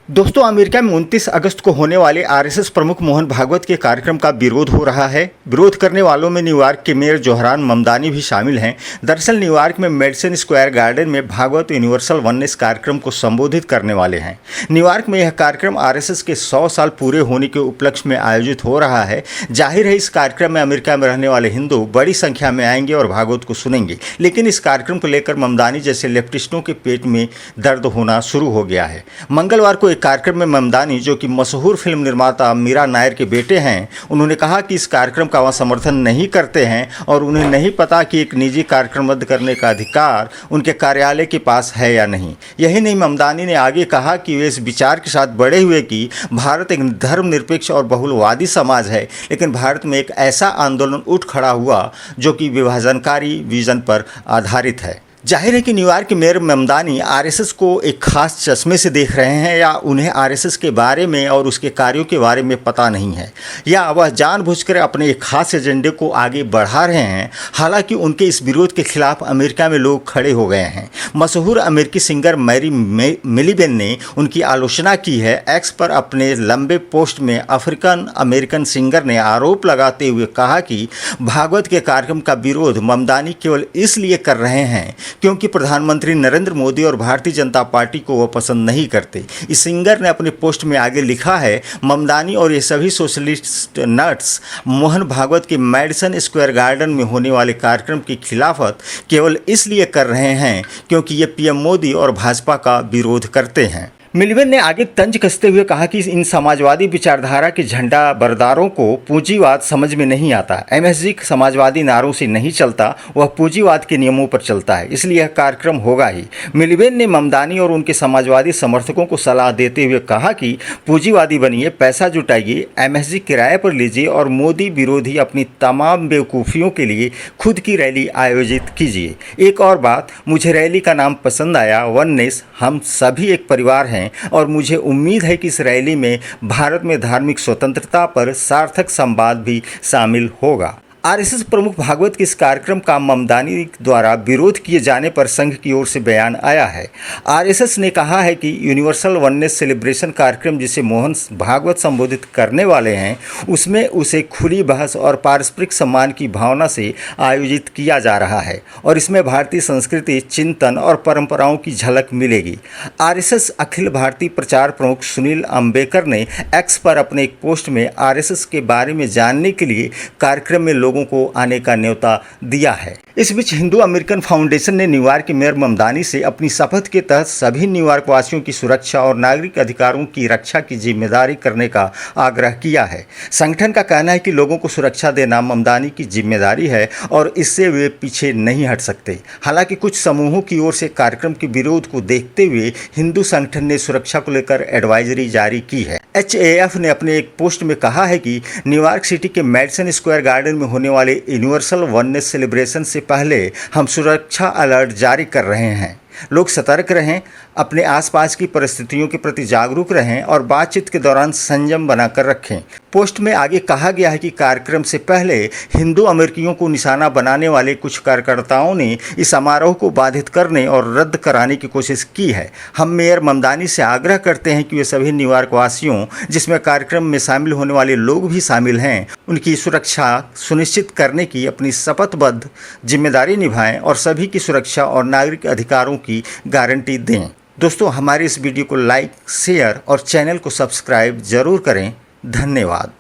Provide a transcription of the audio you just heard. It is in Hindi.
दोस्तों, अमेरिका में 29 अगस्त को होने वाले आरएसएस प्रमुख मोहन भागवत के कार्यक्रम का विरोध हो रहा है। विरोध करने वालों में न्यूयॉर्क के मेयर जोहरान ममदानी भी शामिल हैं। दरअसल न्यूयॉर्क में मेडिसन स्क्वायर गार्डन में भागवत यूनिवर्सल वननेस कार्यक्रम को संबोधित करने वाले हैं। न्यूयॉर्क में यह कार्यक्रम आरएसएस के 100 साल पूरे होने के उपलक्ष्य में आयोजित हो रहा है। जाहिर है इस कार्यक्रम में अमेरिका में रहने वाले हिंदू बड़ी संख्या में आएंगे और भागवत को सुनेंगे, लेकिन इस कार्यक्रम को लेकर ममदानी जैसे लेफ्टिस्टों के पेट में दर्द होना शुरू हो गया है। मंगलवार को कार्यक्रम में ममदानी, जो कि मशहूर फिल्म निर्माता मीरा नायर के बेटे हैं, उन्होंने कहा कि इस कार्यक्रम का वह समर्थन नहीं करते हैं और उन्हें नहीं पता कि एक निजी कार्यक्रम रद्द करने का अधिकार उनके कार्यालय के पास है या नहीं। यही नहीं, ममदानी ने आगे कहा कि वे इस विचार के साथ बड़े हुए कि भारत एक धर्मनिरपेक्ष और बहुलवादी समाज है, लेकिन भारत में एक ऐसा आंदोलन उठ खड़ा हुआ जो कि विभाजनकारी विजन पर आधारित है। जाहिर है कि न्यूयॉर्क के मेयर ममदानी आरएसएस को एक खास चश्मे से देख रहे हैं, या उन्हें आरएसएस के बारे में और उसके कार्यों के बारे में पता नहीं है, या वह जानबूझकर अपने एक खास एजेंडे को आगे बढ़ा रहे हैं। हालांकि उनके इस विरोध के खिलाफ अमेरिका में लोग खड़े हो गए हैं। मशहूर अमेरिकी सिंगर मैरी मिलीबेन ने उनकी आलोचना की है। एक्स पर अपने लंबे पोस्ट में अफ्रीकन अमेरिकन सिंगर ने आरोप लगाते हुए कहा कि भागवत के कार्यक्रम का विरोध ममदानी केवल इसलिए कर रहे हैं क्योंकि प्रधानमंत्री नरेंद्र मोदी और भारतीय जनता पार्टी को वह पसंद नहीं करते। इस सिंगर ने अपने पोस्ट में आगे लिखा है, ममदानी और ये सभी सोशलिस्ट नट्स मोहन भागवत के मेडिसन स्क्वायर गार्डन में होने वाले कार्यक्रम की खिलाफत केवल इसलिए कर रहे हैं क्योंकि ये पीएम मोदी और भाजपा का विरोध करते हैं। मिलीबेन ने आगे तंज कसते हुए कहा कि इन समाजवादी विचारधारा के झंडा बरदारों को पूंजीवाद समझ में नहीं आता। एमएसजी समाजवादी नारों से नहीं चलता, वह पूंजीवाद के नियमों पर चलता है, इसलिए यह कार्यक्रम होगा ही। मिलीबेन ने ममदानी और उनके समाजवादी समर्थकों को सलाह देते हुए कहा कि पूंजीवादी बनिए, पैसा जुटाइए, एमएसजी किराए पर लीजिए और मोदी विरोधी अपनी तमाम बेवकूफ़ियों के लिए खुद की रैली आयोजित कीजिए। एक और बात, मुझे रैली का नाम पसंद आया, वननेस। हम सभी एक परिवार हैं और मुझे उम्मीद है कि इस रैली में भारत में धार्मिक स्वतंत्रता पर सार्थक संवाद भी शामिल होगा। आरएसएस प्रमुख भागवत के इस कार्यक्रम का ममदानी द्वारा विरोध किए जाने पर संघ की ओर से बयान आया है। आरएसएस ने कहा है कि यूनिवर्सल वननेस सेलिब्रेशन कार्यक्रम जिसे मोहन भागवत संबोधित करने वाले हैं, उसमें उसे खुली बहस और पारस्परिक सम्मान की भावना से आयोजित किया जा रहा है और इसमें भारतीय संस्कृति, चिंतन और परंपराओं की झलक मिलेगी। आरएसएस अखिल भारतीय प्रचार प्रमुख सुनील अंबेकर ने एक्स पर अपने एक पोस्ट में आरएसएस के बारे में जानने के लिए कार्यक्रम में लोगों को आने का न्योता दिया है। इस बीच हिंदू अमेरिकन फाउंडेशन ने न्यूयॉर्क के मेयर ममदानी से अपनी शपथ के तहत सभी न्यूयॉर्क वासियों की सुरक्षा और नागरिक अधिकारों की रक्षा की जिम्मेदारी करने का आग्रह किया है। संगठन का कहना है कि लोगों को सुरक्षा देना ममदानी की जिम्मेदारी है और इससे वे पीछे नहीं हट सकते। हालांकि कुछ समूहों की ओर से कार्यक्रम के विरोध को देखते हुए हिंदू संगठन ने सुरक्षा को लेकर एडवाइजरी जारी की है। HAF ने अपने एक पोस्ट में कहा है कि न्यूयॉर्क सिटी के मेडिसन स्क्वायर गार्डन में होने वाले यूनिवर्सल वननेस सेलिब्रेशन से पहले हम सुरक्षा अलर्ट जारी कर रहे हैं। लोग सतर्क रहें, अपने आसपास की परिस्थितियों के प्रति जागरूक रहें और बातचीत के दौरान संयम बनाकर रखें। पोस्ट में आगे कहा गया है कि कार्यक्रम से पहले हिंदू अमेरिकियों को निशाना बनाने वाले कुछ कार्यकर्ताओं ने इस समारोह को बाधित करने और रद्द कराने की कोशिश की है। हम मेयर ममदानी से आग्रह करते हैं कि वे सभी न्यूयॉर्क वासियों, जिसमें कार्यक्रम में शामिल होने वाले लोग भी शामिल हैं, उनकी सुरक्षा सुनिश्चित करने की अपनी शपथबद्ध जिम्मेदारी निभाएं और सभी की सुरक्षा और नागरिक अधिकारों की गारंटी दें। दोस्तों, हमारे इस वीडियो को लाइक, शेयर और चैनल को सब्सक्राइब जरूर करें। धन्यवाद।